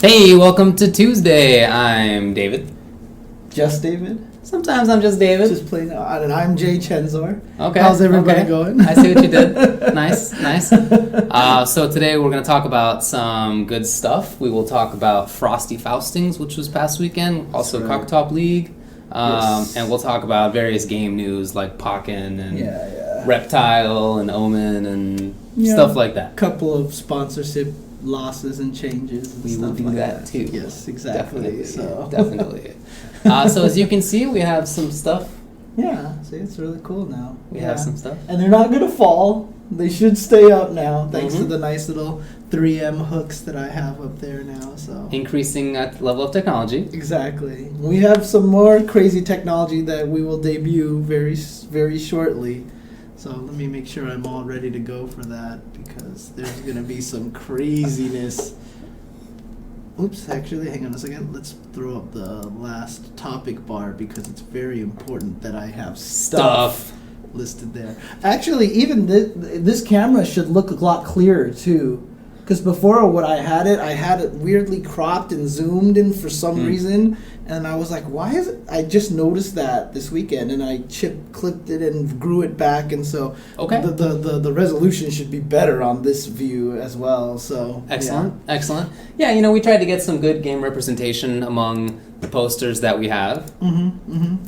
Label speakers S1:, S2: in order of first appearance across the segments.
S1: Hey, welcome to Tuesday. I'm David.
S2: Just David?
S1: Sometimes I'm just David.
S2: Just plain out. And I'm jchensor.
S1: Okay.
S2: How's everybody going?
S1: I see what you did. Nice. So today we're going to talk about some good stuff. We will talk about Frosty Faustings, which was past weekend. Also Kakutop League.
S2: Yes.
S1: And we'll talk about various game news like Pokken and Reptile and Omen and stuff like that.
S2: Couple of sponsorship losses and changes and
S1: we
S2: stuff
S1: will do
S2: like
S1: that too.
S2: Yes, exactly.
S1: Definitely. So as you can see, we have some stuff.
S2: Yeah, see, it's really cool now.
S1: We have some stuff.
S2: And they're not going to fall. They should stay up now, thanks to the nice little 3M hooks that I have up there now. So
S1: increasing that level of technology.
S2: Exactly. We have some more crazy technology that we will debut very, very shortly. So let me make sure I'm all ready to go for that because there's going to be some craziness. Oops, actually, hang on a second. Let's throw up the last topic bar because it's very important that I have stuff listed there. Actually, even this camera should look a lot clearer too. Because before when I had it weirdly cropped and zoomed in for some reason. And I was like, why is it? I just noticed that this weekend, and I clipped it and grew it back, and so the resolution should be better on this view as well. So
S1: excellent. Yeah, we tried to get some good game representation among the posters that we have.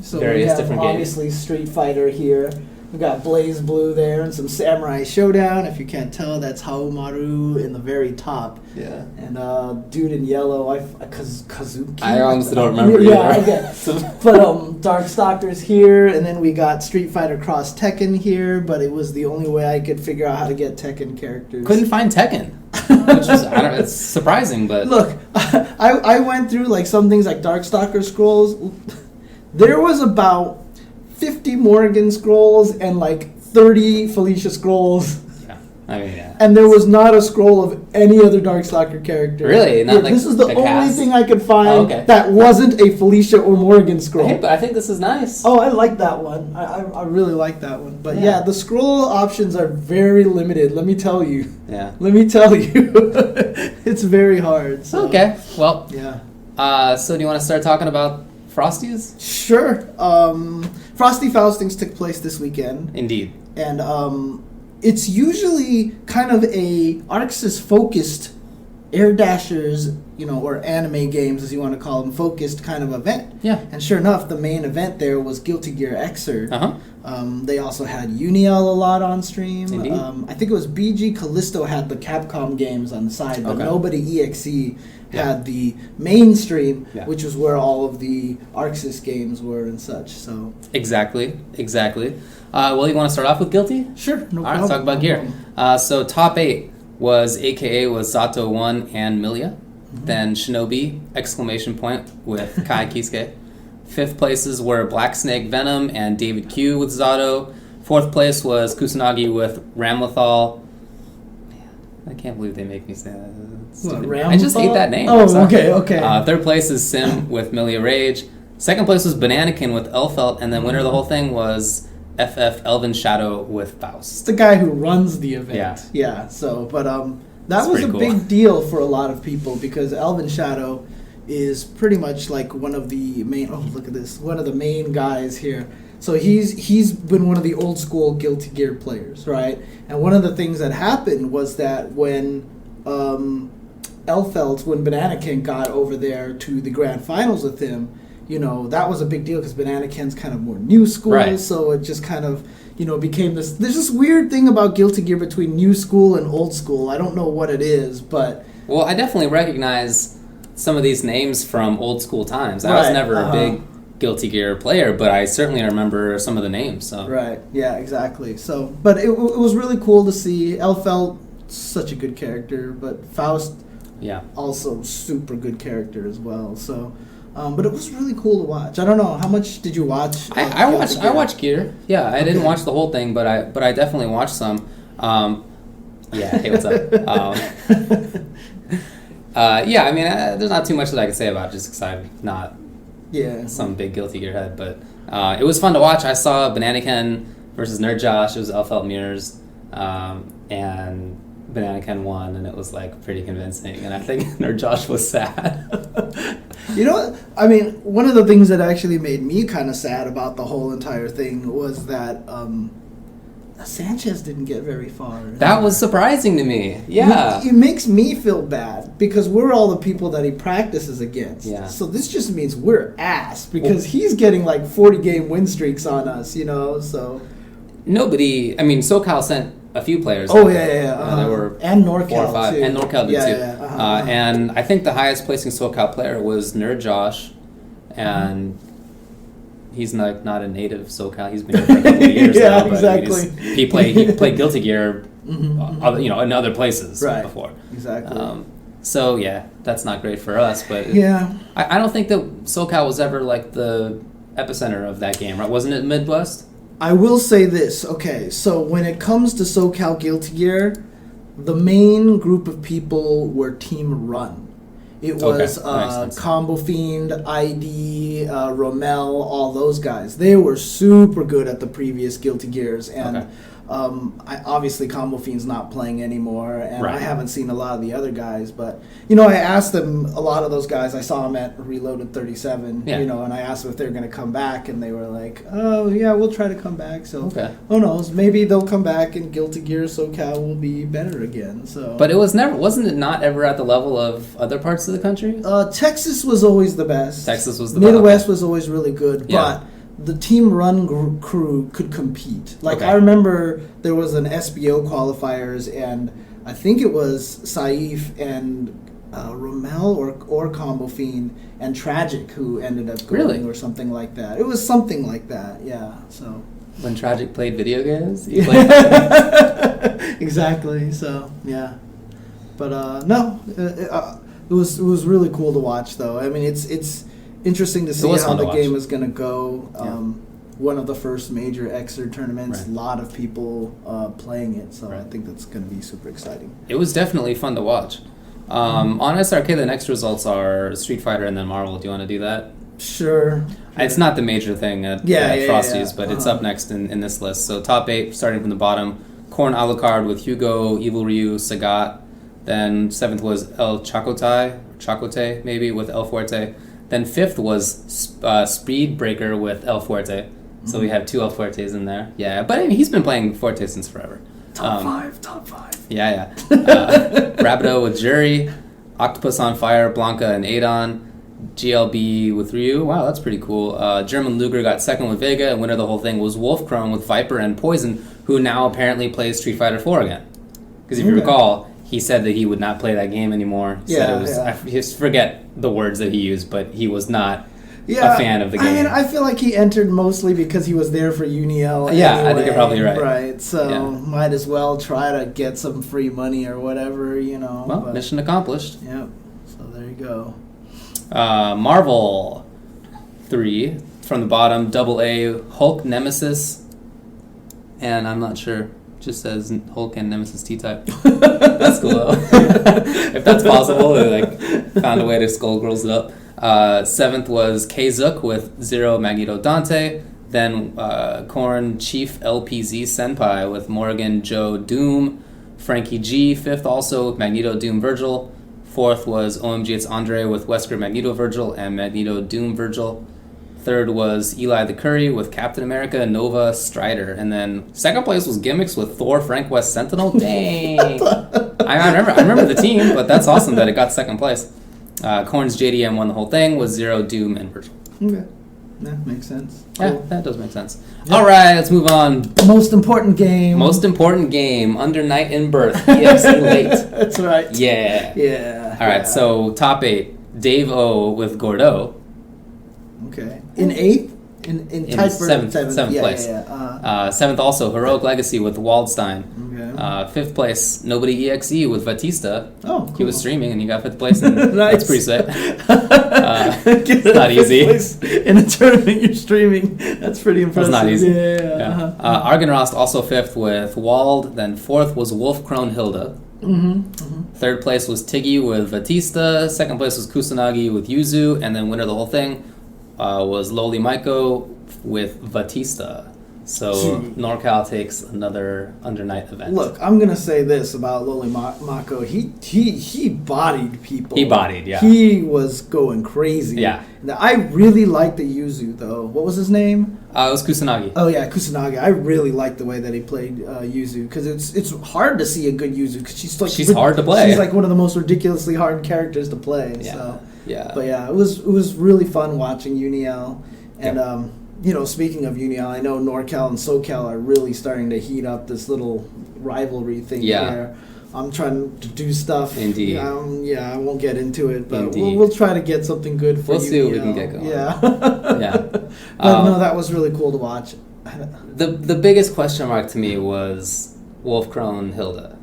S2: So
S1: various
S2: we have
S1: different games.
S2: Obviously, Street Fighter here. We got Blaze Blue there and some Samurai Showdown. If you can't tell, that's Haomaru in the very top.
S1: Yeah.
S2: And dude in yellow, Kazuki.
S1: I honestly don't remember
S2: either. But Darkstalker's here, and then we got Street Fighter Cross Tekken here, but it was the only way I could figure out how to get Tekken characters.
S1: Couldn't find Tekken. Which is, it's surprising, but...
S2: Look, I went through like some things like Darkstalker scrolls. There was about 50 Morrigan scrolls and like 30 Felicia scrolls.
S1: Yeah.
S2: And there was not a scroll of any other Darkstalker character.
S1: Really? Not like
S2: this is the only
S1: cast?
S2: thing I could find that wasn't a Felicia or Morrigan scroll.
S1: I think this is nice.
S2: Oh, I like that one. I really like that one. But yeah, the scroll options are very limited, let me tell you.
S1: Yeah.
S2: Let me tell you. It's very hard. So.
S1: Okay. Well.
S2: Yeah.
S1: So do you want to start talking about Frosties?
S2: Sure. Frosty Faustings took place this weekend.
S1: Indeed.
S2: And it's usually kind of a ArcSys-focused Air Dashers, or anime games, as you want to call them, focused kind of event.
S1: Yeah.
S2: And sure enough, the main event there was Guilty Gear Xrd. They also had Uniel a lot on stream.
S1: Indeed.
S2: I think it was BG Callisto had the Capcom games on the side, but nobody EXE had the mainstream, which was where all of the ArcSys games were and such. So
S1: Exactly. Well, you want to start off with Guilty?
S2: Sure, no problem.
S1: All right, let's talk about gear. So top 8 was Zato 1 and Milia. Then Shinobi, ! With Kai Kisuke. 5th places were Black Snake Venom and David Q with Zato. 4th place was Kusanagi with Ramlethal. Man, I can't believe they make me say that. I just hate that name.
S2: Oh, okay.
S1: 3rd place is Sim with Milia Rage. 2nd place was Bananakin with Elfelt. And then winner of the whole thing was FF Elven Shadow with Faust.
S2: It's the guy who runs the event. Yeah. So, but that was a big deal for a lot of people because Elven Shadow is pretty much like one of the main. Oh, look at this! One of the main guys here. So he's been one of the old school Guilty Gear players, right? And one of the things that happened was that when Elfelt, when Bananakin got over there to the grand finals with him. That was a big deal because Bananakin's kind of more new school, so it just kind of, became this... There's this weird thing about Guilty Gear between new school and old school. I don't know what it is, but...
S1: Well, I definitely recognize some of these names from old school times. I was never a big Guilty Gear player, but I certainly remember some of the names. So.
S2: Right, yeah, exactly. So, but it was really cool to see. Elfelt, such a good character, but Faust, also super good character as well, so... but it was really cool to watch. I don't know, how much did you watch?
S1: I watched Gear. Yeah, I didn't watch the whole thing, but I definitely watched some. Hey, what's up? There's not too much that I can say about it, just because I'm not some big Guilty Gear head, but it was fun to watch. I saw Bananakin versus Nerd Josh. It was Elfelt Mirrors, and Banana Ken won, and it was like pretty convincing. And I think Nerd Josh was sad.
S2: You know, I mean, one of the things that actually made me kind of sad about the whole entire thing was that Sanchez didn't get very far.
S1: That was surprising to me. Yeah.
S2: It makes me feel bad because we're all the people that he practices against.
S1: Yeah.
S2: So this just means we're ass because he's getting like 40-game win streaks on us, you know, so.
S1: Nobody, I mean, SoCal sent a few players.
S2: Oh, yeah.
S1: There were
S2: and NorCal,
S1: 4 or 5.
S2: too.
S1: And NorCal did, too.
S2: Yeah.
S1: And I think the highest placing SoCal player was Nerd Josh, and he's not a native SoCal. He's been here for a couple of years
S2: yeah,
S1: now. But
S2: exactly.
S1: I mean, he played Guilty Gear, in other places before.
S2: Exactly.
S1: So yeah, that's not great for us. But
S2: yeah,
S1: I don't think that SoCal was ever like the epicenter of that game, right? Wasn't it Midwest?
S2: I will say this. Okay, so when it comes to SoCal Guilty Gear, the main group of people were Team Run. It was Combo Fiend, ID, Rommel, all those guys. They were super good at the previous Guilty Gears, and obviously Combo Fiend's not playing anymore, and I haven't seen a lot of the other guys. But I asked them, a lot of those guys. I saw them at Reloaded 37, and I asked them if they were going to come back, and they were like, "Oh yeah, we'll try to come back." So who knows? Maybe they'll come back, and Guilty Gear SoCal will be better again. So,
S1: but wasn't it not ever at the level of other parts of the country?
S2: Texas was always the best.
S1: Texas was the
S2: Midwest was always really good, but the Team Run crew could compete. Like I remember there was an SBO qualifiers, and I think it was Saif and Rommel or Combo Fiend and Tragic who ended up going or something like that. It was something like that, yeah. So
S1: when Tragic played video games, he
S2: played exactly. So yeah, but it was really cool to watch, though. I mean, it's interesting to see how the game is going to go. One of the first major Xer tournaments, a lot of people playing it, so I think that's going to be super exciting.
S1: It was definitely fun to watch. On SRK, the next results are Street Fighter and then Marvel. Do you want to do that?
S2: Sure.
S1: It's not the major thing at Frosty's, but it's up next in this list. So top 8, starting from the bottom, Korn Alucard with Hugo, Evil Ryu, Sagat. Then 7th was El Chacote, maybe, with El Fuerte. Then 5th was Speed Breaker with El Fuerte. So we have 2 El Fuertes in there. Yeah, but I mean, he's been playing Fuerte since forever.
S2: Top 5.
S1: Yeah. Rabido with Jury, Octopus on Fire, Blanca and Adon, GLB with Ryu. Wow, that's pretty cool. German Luger got 2nd with Vega, and winner of the whole thing was Wolfcrone with Viper and Poison, who now apparently plays Street Fighter 4 again. Because if you recall, he said that he would not play that game anymore. He said it was, I forget the words that he used, but he was not a fan of the game.
S2: I mean, I feel like he entered mostly because he was there for Uniel anyway,
S1: I think you're probably right.
S2: Right, so might as well try to get some free money or whatever,
S1: Well, mission accomplished.
S2: Yep, so there you go.
S1: Marvel 3, from the bottom, AA, Hulk, Nemesis, and I'm not sure. Just says Hulk and Nemesis T-Type. That's cool, though. If that's possible, they found a way to Skullgirls it up. 7th was K-Zook with 0 Magneto Dante. Then Korn Chief LPZ Senpai with Morgan Joe Doom. Frankie G, 5th also with Magneto Doom Virgil. 4th was OMG It's Andre with Wesker Magneto Virgil and Magneto Doom Virgil. 3rd was Eli the Curry with Captain America, Nova, Strider. And then 2nd place was Gimmicks with Thor, Frank West, Sentinel. Dang. I remember the team, but that's awesome that it got 2nd place. Korn's JDM won the whole thing with 0, Doom, and Virgil.
S2: Okay. That makes sense. Cool.
S1: Yeah, that does make sense. Yep. All right, let's move on.
S2: Most important game.
S1: Under Night in Birth. PxG Late.
S2: That's right.
S1: Yeah. All right, so top 8. Dave O with Gordo.
S2: Okay. In 8th? In tight
S1: 7th place.
S2: Yeah.
S1: 7th also, Heroic Legacy with Waldstein.
S2: Okay.
S1: 5th place, Nobody EXE with Batista.
S2: Oh, cool.
S1: He was streaming and he got 5th place. And
S2: nice.
S1: That's pretty sick. It's not easy.
S2: In a tournament you're streaming. That's pretty impressive.
S1: It's not easy.
S2: Yeah.
S1: Argenrost also 5th with Wald. Then 4th was Wolfcrone Hilda. 3rd place was Tiggy with Batista. 2nd place was Kusanagi with Yuzu. And then winner of the whole thing was Loli Maiko with Batista. So NorCal takes another Undernight event.
S2: Look, I'm gonna say this about Loli Mako. He bodied people.
S1: He bodied, yeah.
S2: He was going crazy.
S1: Yeah.
S2: Now, I really liked the Yuzu though. What was his name?
S1: It was Kusanagi.
S2: Oh yeah, Kusanagi. I really liked the way that he played Yuzu because it's hard to see a good Yuzu because she's
S1: hard to play.
S2: She's like one of the most ridiculously hard characters to play.
S1: Yeah.
S2: So.
S1: Yeah.
S2: But yeah, it was really fun watching Uniel. And speaking of Uniel, I know NorCal and SoCal are really starting to heat up this little rivalry thing here. I'm trying to do stuff.
S1: Indeed.
S2: I won't get into it, but
S1: Indeed.
S2: we'll try to get something good for
S1: We'll
S2: Uniel.
S1: see what we can get going.
S2: Yeah.
S1: Yeah.
S2: But no, that was really cool to watch.
S1: The biggest question mark to me was Wolfcrone Hilda.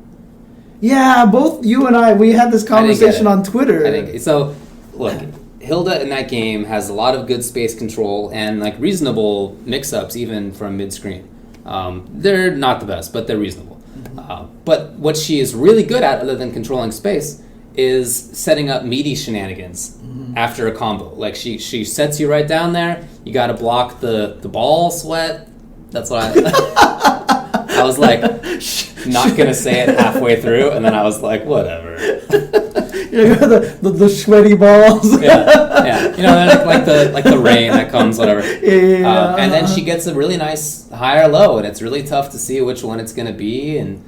S2: Yeah, both you and we had this conversation on Twitter.
S1: So, look, Hilda in that game has a lot of good space control and like reasonable mix-ups even from mid-screen. They're not the best, but they're reasonable. But what she is really good at, other than controlling space, is setting up meaty shenanigans after a combo. Like she sets you right down there. You got to block the ball sweat. That's what I was like, not gonna say it halfway through, and then I was like, whatever.
S2: the sweaty balls.
S1: yeah. Like the rain that comes, whatever. Yeah. And then she gets a really nice high or low, and it's really tough to see which one it's gonna be. And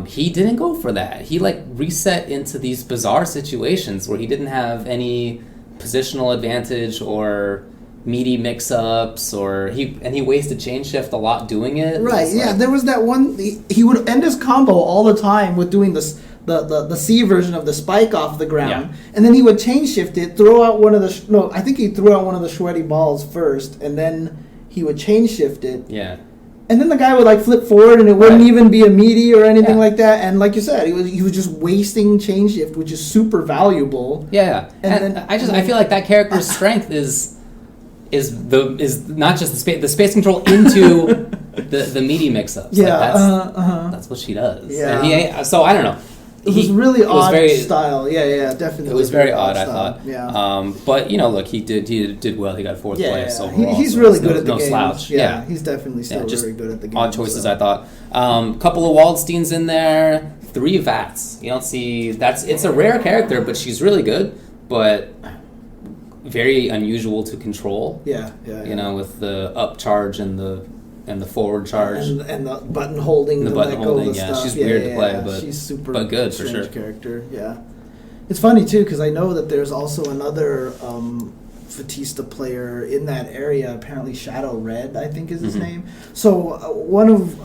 S1: he didn't go for that. He reset into these bizarre situations where he didn't have any positional advantage or meaty mix-ups, or he wasted chain shift a lot doing it.
S2: Right, yeah. There was that one. He would end his combo all the time with doing this. The C version of the spike off the ground, and then he would chain shift it, throw out one of the I think he threw out one of the sweaty balls first, and then he would chain shift it.
S1: Yeah.
S2: And then the guy would flip forward, and it wouldn't even be a meaty or anything like that. And like you said, he was just wasting chain shift, which is super valuable.
S1: Yeah. And I feel like that character's strength is not just the space control into the meaty mix-ups.
S2: Yeah.
S1: That's what she does.
S2: Yeah.
S1: And so I don't know.
S2: It was really odd style. Yeah, definitely.
S1: It was very odd, I
S2: style.
S1: thought.
S2: Yeah.
S1: But look, he did well. He got fourth place overall.
S2: He's really good at the game.
S1: Slouch.
S2: Yeah, he's definitely still very good at the game.
S1: Odd choices, I thought. Couple of Waldsteins in there. 3 Vats. You don't see it's a rare character, but she's really good. But very unusual to control.
S2: Yeah.
S1: With the up charge and the forward charge
S2: and the button holding,
S1: stuff. She's weird to play, but
S2: she's super
S1: good for sure.
S2: Character, yeah. It's funny too because I know that there's also another Fatista player in that area. Apparently, Shadow Red, I think is his name. So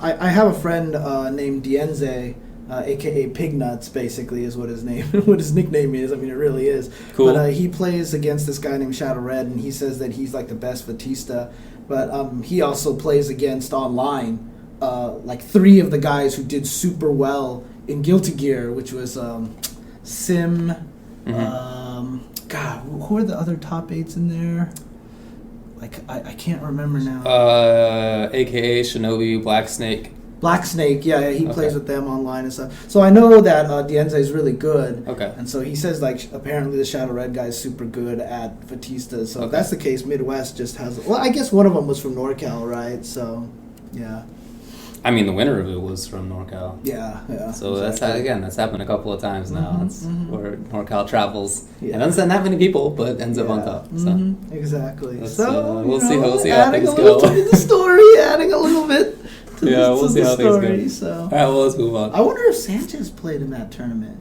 S2: I have a friend named Dienze. AKA Pignuts, basically, is what his nickname is. I mean, it really is.
S1: Cool.
S2: But he plays against this guy named Shadow Red, and he says that he's the best Fatista. But he also plays against online, 3 of the guys who did super well in Guilty Gear, which was Sim. God, who are the other top 8s in there? I can't remember now.
S1: AKA Shinobi, Black Snake.
S2: Black Snake, yeah, he plays with them online and stuff. So I know that Dienze is really good.
S1: Okay.
S2: And so he says, apparently the Shadow Red guy is super good at Fatista. So if that's the case, Midwest just has... Well, I guess one of them was from NorCal, right? So, yeah.
S1: I mean, the winner of it was from NorCal.
S2: Yeah.
S1: So exactly. That's happened a couple of times now. That's where NorCal travels.
S2: Yeah.
S1: And doesn't send that many people, but ends up on top. So.
S2: Exactly.
S1: We'll see how things go.
S2: To the story, adding a little bit...
S1: we'll see how things go.
S2: So.
S1: All right, well, let's move on.
S2: I wonder if Sanchez played in that tournament.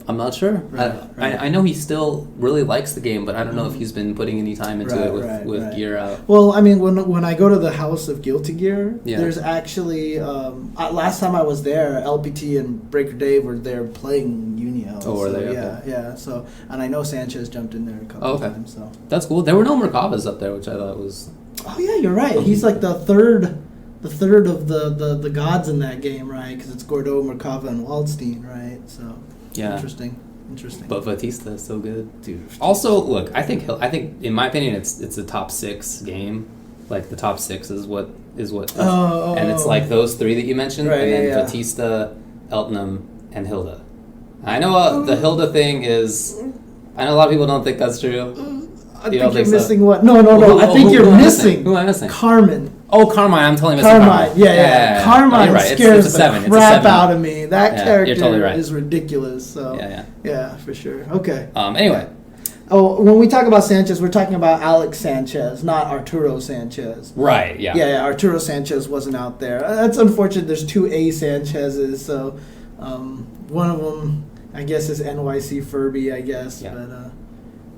S1: I'm not sure.
S2: Right.
S1: I know he still really likes the game, but I don't know if he's been putting any time into it with gear out.
S2: Well, I mean, when I go to the House of Guilty Gear, there's actually... last time I was there, LPT and Breaker Dave were there playing Uniel.
S1: Oh, were they? Okay.
S2: Yeah. So, and I know Sanchez jumped in there a couple of times. So
S1: that's cool. There were no Merkavas up there, which I thought was...
S2: Oh, yeah, you're right. He's the third... The third of the gods in that game, right? Because it's Gordeau, Merkava, and Waldstein, right? So, interesting.
S1: But Batista is so good, dude. Also, look, I think in my opinion, it's a top 6 game. The top 6 is what, and it's those 3 that you mentioned,
S2: right,
S1: and then Batista, Eltnum, and Hilda. I know the Hilda thing is. I know a lot of people don't think that's true.
S2: I think you're missing what? No. I think you're missing.
S1: Who am I missing?
S2: Carmen.
S1: Oh, Carmine, I'm totally missing
S2: Carmine. Yeah. Carmine
S1: you're right.
S2: scares
S1: it's a
S2: the
S1: 7.
S2: crap out of me. That character
S1: you're totally right.
S2: is ridiculous. So yeah, for sure. Okay.
S1: Anyway.
S2: Oh, when we talk about Sanchez, we're talking about Alex Sanchez, not Arturo Sanchez.
S1: Right, yeah.
S2: Yeah, Arturo Sanchez wasn't out there. That's unfortunate. There's 2 A Sanchez's, so one of them, I guess, is NYC Furby, I guess. Yeah. But,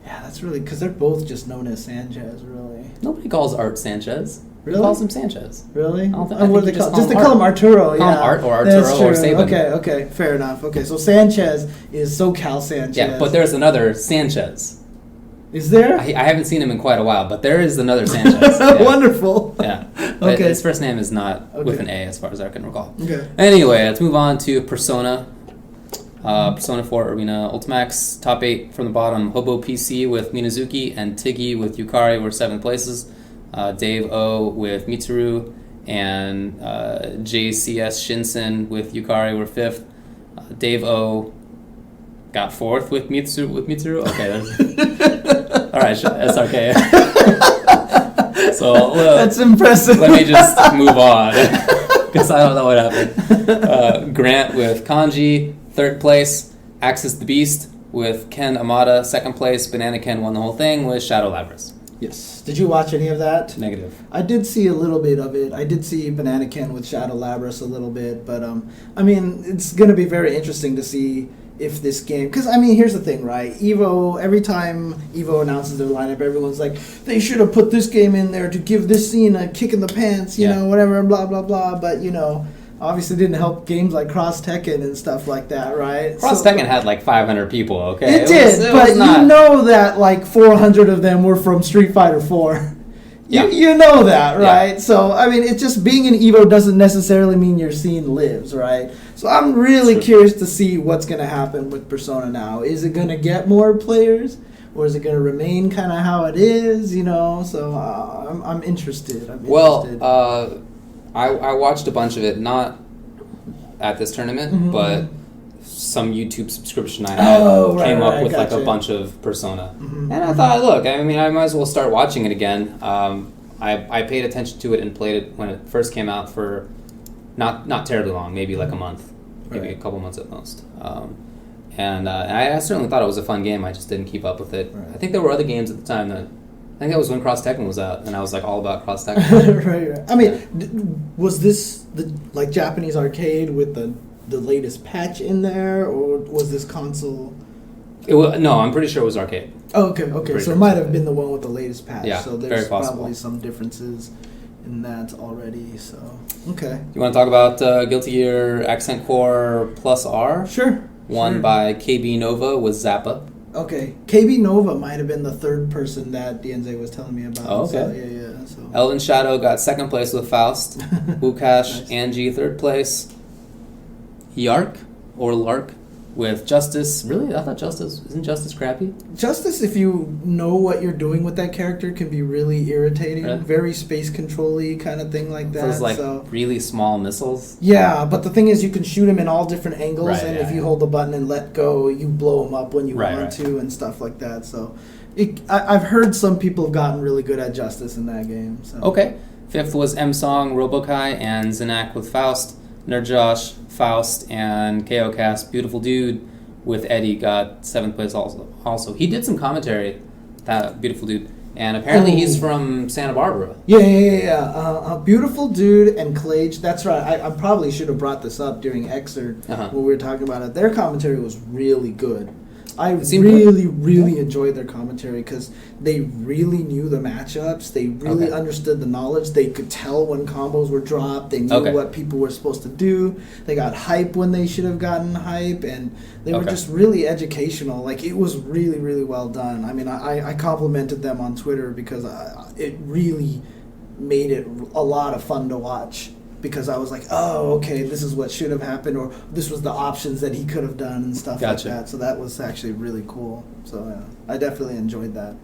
S2: yeah, that's really, because they're both just known as Sanchez, really.
S1: Nobody calls Art Sanchez.
S2: Really?
S1: He calls him Sanchez.
S2: Really?
S1: I think
S2: what do they call? Just they call him Arturo.
S1: Call him Art or Arturo or Saban.
S2: Okay, fair enough. Okay, so Sanchez is SoCal Sanchez.
S1: Yeah, but there's another Sanchez.
S2: Is there?
S1: I haven't seen him in quite a while, but there is another Sanchez. Yeah.
S2: Wonderful.
S1: Yeah.
S2: Okay.
S1: His first name is not with an A, as far as I can recall.
S2: Okay.
S1: Anyway, let's move on to Persona. Persona 4 Arena Ultimax. Top 8 from the bottom. Hobo PC with Minazuki and Tiggy with Yukari were 7th places. Dave O with Mitsuru and JCS Shinsen with Yukari were 5th. Dave O got 4th with Mitsuru. Okay, all right, that's okay. So
S2: that's impressive.
S1: Let me just move on because I don't know what happened. Grant with Kanji, 3rd place. Axis the Beast with Ken Amada, 2nd place. Banana Ken won the whole thing with Shadow Labras.
S2: Yes. Did you watch any of that?
S1: Negative.
S2: I did see a little bit of it. I did see Banana Ken with Shadow Labras a little bit, but I mean, it's going to be very interesting to see if this game, because I mean, here's the thing, right? Evo, every time Evo announces their lineup, everyone's like, they should have put this game in there to give this scene a kick in the pants, you know, whatever, blah blah blah. But you know, obviously didn't help games like Cross Tekken and stuff like that, right?
S1: Cross Tekken had like 500 people, okay?
S2: It did, but you know that like 400 of them were from Street Fighter 4.
S1: Yeah.
S2: You know that, right? Yeah. So, I mean, it's just being in Evo doesn't necessarily mean your scene lives, right? So I'm really curious to see what's going to happen with Persona now. Is it going to get more players? Or is it going to remain kind of how it is, you know? So I'm interested.
S1: I watched a bunch of it, not at this tournament, but some YouTube subscription I had came up with like a bunch of Persona. And I thought, look, I mean, I might as well start watching it again. I paid attention to it and played it when it first came out for not terribly long, maybe like a month, maybe a couple months at most. And I certainly thought it was a fun game. I just didn't keep up with it. I think there were other games at the time that... I think that was when Cross Tekken was out, and I was like all about Cross Tekken.
S2: right. I mean, was this the like Japanese arcade with the latest patch in there, or was this console?
S1: No, I'm pretty sure it was arcade.
S2: Oh, okay. So it might have been the one with the latest patch.
S1: Yeah,
S2: so there's probably some differences in that already. So okay.
S1: You want to talk about Guilty Gear Accent Core Plus R?
S2: Sure.
S1: Won by KB Nova with Zappa.
S2: Okay, KB Nova might have been the 3rd person that DNZ was telling me about.
S1: Oh, okay.
S2: So, yeah. So.
S1: Elven Shadow got 2nd place with Faust. Wukash, nice. Angie, 3rd place. Yark or Lark with Justice. Really? I thought isn't Justice crappy?
S2: Justice, if you know what you're doing with that character, can be really irritating. Really? Very space control-y kind of thing like that.
S1: Those like really small missiles?
S2: Yeah, but the thing is you can shoot him in all different angles, and if you hold the button and let go, you blow him up when you want to and stuff like that. So I've heard some people have gotten really good at Justice in that game. So.
S1: Okay. 5th was M-Song, Robokai, and Zanak with Faust. Nerdjosh, Faust, and KOcast, Beautiful Dude with Eddie got 7th place also. He did some commentary, that Beautiful Dude, and apparently he's from Santa Barbara.
S2: Yeah. Beautiful Dude and Clage, that's right. I probably should have brought this up during Excerpt when we were talking about it. Their commentary was really good. I really enjoyed their commentary because they really knew the matchups. They really understood the knowledge. They could tell when combos were dropped. They knew what people were supposed to do. They got hype when they should have gotten hype, and they were just really educational. Like, it was really, really well done. I mean, I complimented them on Twitter because it really made it a lot of fun to watch. Because I was like, oh, okay, this is what should have happened, or this was the options that he could have done and stuff like that. So that was actually really cool. So I definitely enjoyed that.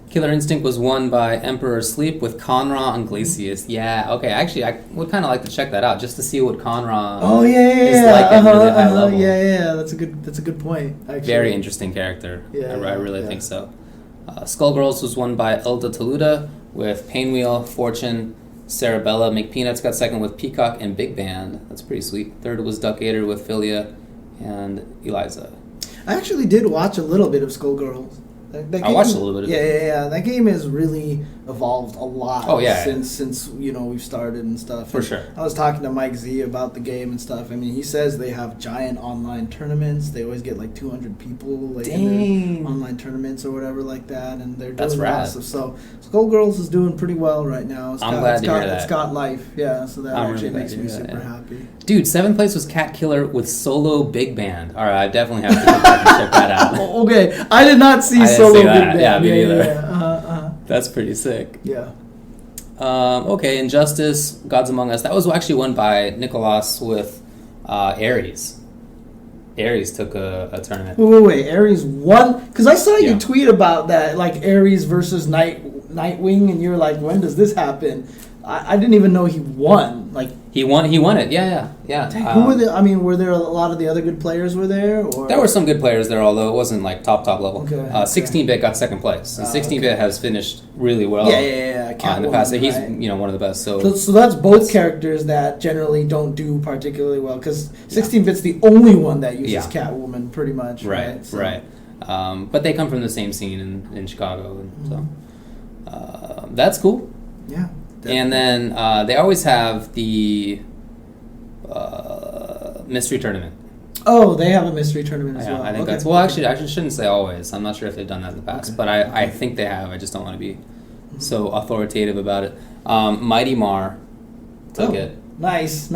S1: Killer Instinct was won by Emperor Sleep with Conra and Glacius. Yeah, okay, actually, I would kind of like to check that out just to see what Conra is like at really high level.
S2: Yeah, that's a good point, actually.
S1: Very interesting character. I really think so. Skullgirls was won by Elda Toluda with Painwheel, Fortune, Sarabella McPeanuts got second with Peacock and Big Band. That's pretty sweet. Third was Duck Gator with Philia and Eliza.
S2: I actually did watch a little bit of Skullgirls.
S1: I watched a little bit of it.
S2: Yeah. That game has really evolved a lot since we've started and stuff.
S1: For sure.
S2: I was talking to Mike Z about the game and stuff. I mean, he says they have giant online tournaments. They always get like 200 people in their online tournaments or whatever like that, and they're doing lots of stuff. So Skullgirls is doing pretty well right now.
S1: I'm glad to hear that.
S2: It's got life, so that actually
S1: really
S2: makes me super happy.
S1: Dude, 7th place was Cat Killer with Solo Big Band. All right, I definitely have to go back and check that out.
S2: Okay, I did not see Solo Big Band.
S1: Yeah, me neither. That's pretty sick.
S2: Yeah.
S1: Okay, Injustice, Gods Among Us. That was actually won by Nicolas with Ares. Ares took a tournament.
S2: Wait. Ares won? Because I saw you tweet about that, like Ares versus Nightwing, and you're like, when does this happen? I didn't even know he won. Like
S1: he won it. Yeah.
S2: Who were the? I mean, were there a lot of the other good players were there? Or?
S1: There were some good players there, although it wasn't like top level.
S2: Okay.
S1: 16-bit got second place. 16-bit has finished really well.
S2: Yeah.
S1: In the past, he's one of the best. So
S2: that's both characters that generally don't do particularly well because 16-bit's the only one that uses Catwoman, pretty much.
S1: Right. But they come from the same scene in Chicago, and so that's cool.
S2: Yeah. Definitely.
S1: And then they always have the mystery tournament.
S2: Oh, they have a mystery tournament as well.
S1: I think that's... Well, actually, I shouldn't say always. I'm not sure if they've done that in the past. But I think they have. I just don't want to be so authoritative about it. Mighty Mar took it.
S2: Nice.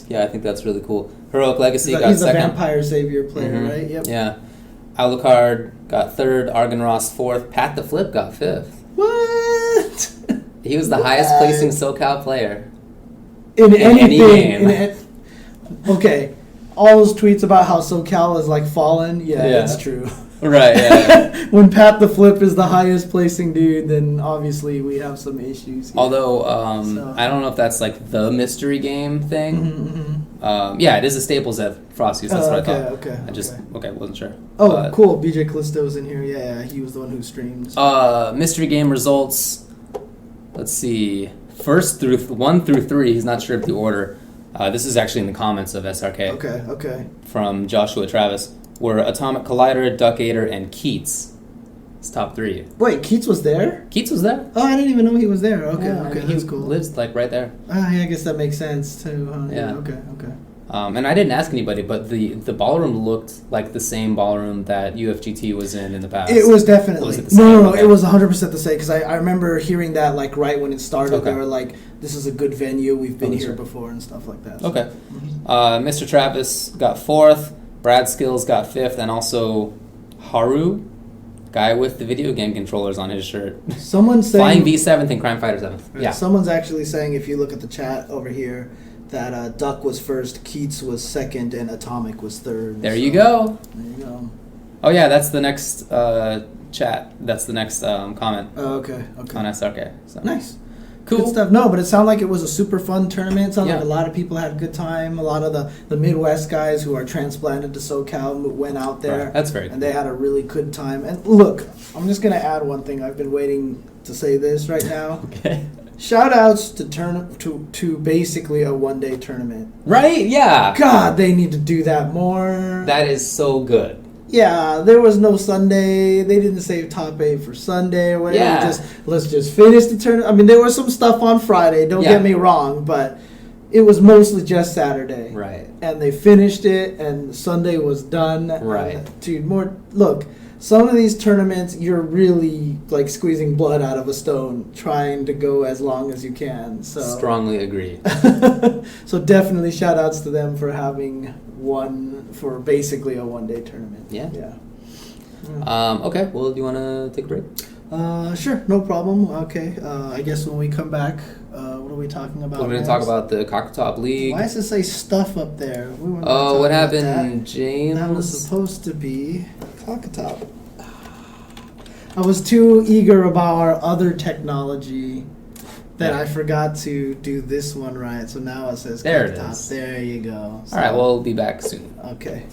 S1: Yeah, I think that's really cool. Heroic Legacy got second.
S2: He's a Vampire Savior player, right? Yep.
S1: Yeah. Alucard got third. Argon Ross fourth. Pat the Flip got fifth.
S2: What?
S1: He was the highest placing SoCal player
S2: in
S1: any game.
S2: Okay, all those tweets about how SoCal is like fallen. Yeah, it's true.
S1: Right. Yeah.
S2: When Pat the Flip is the highest placing dude, then obviously we have some issues here.
S1: Although I don't know if that's like the mystery game thing. Yeah, it is a Staples at Frosty's. That's what I thought. Okay. Wasn't sure.
S2: Oh, cool. BJ Callisto's in here. Yeah, he was the one who streamed.
S1: Mystery game results. Let's see. First through 1 through 3. He's not sure of the order. This is actually in the comments of SRK.
S2: Okay.
S1: From Joshua Travis. Were Atomic Collider, Duck Gator, and Keats. It's top 3.
S2: Wait, Keats was there?
S1: Keats was there.
S2: Oh, I didn't even know he was there. Okay, that's cool.
S1: He lives like right there.
S2: I guess that makes sense too. Yeah. Okay.
S1: And I didn't ask anybody, but the ballroom looked like the same ballroom that UFGT was in the past.
S2: It was definitely. Was it the same? No, it was 100% the same, because I remember hearing that like right when it started. They were like, this is a good venue, we've been here before and stuff like that.
S1: Okay. Mr. Travis got 4th, Brad Skills got 5th, and also Haru, guy with the video game controllers on his shirt.
S2: Someone's saying...
S1: Flying V 7th and Crime Fighter 7th.
S2: Right,
S1: Yeah.
S2: Someone's actually saying, if you look at the chat over here, that Duck was first, Keats was second, and Atomic was third.
S1: There you go.
S2: There you go.
S1: Oh yeah, that's the next chat. That's the next comment.
S2: Oh, okay.
S1: On SRK. So.
S2: Nice.
S1: Cool.
S2: Good stuff. No, but it sounded like it was a super fun tournament. It sounded like a lot of people had a good time. A lot of the Midwest guys who are transplanted to SoCal went out there.
S1: Right. That's very cool.
S2: And they had a really good time. And look, I'm just going to add one thing. I've been waiting to say this right now.
S1: Okay.
S2: Shout outs to basically a one-day tournament.
S1: Right? Yeah.
S2: God, they need to do that more.
S1: That is so good.
S2: Yeah, there was no Sunday. They didn't save top 8 for Sunday or whatever.
S1: Yeah.
S2: Let's just finish the tournament. I mean, there was some stuff on Friday. Don't get me wrong, but it was mostly just Saturday.
S1: Right.
S2: And they finished it, and Sunday was done.
S1: Right.
S2: Dude, look, some of these tournaments, you're really like squeezing blood out of a stone, trying to go as long as you can. So
S1: strongly agree.
S2: So definitely shout outs to them for having for basically a one-day tournament.
S1: Yeah. Okay, well, do you want to take a break?
S2: Sure, no problem. Okay, I guess when we come back, what are we talking about?
S1: We're going to talk about the Kakutop League.
S2: Why does it say stuff up there?
S1: What happened, James?
S2: That was supposed to be Kakutop. I was too eager about our other technology that I forgot to do this one right. So now it says
S1: there
S2: Kakutop.
S1: it is.
S2: There you go. So,
S1: all right, we'll be back soon.
S2: Okay.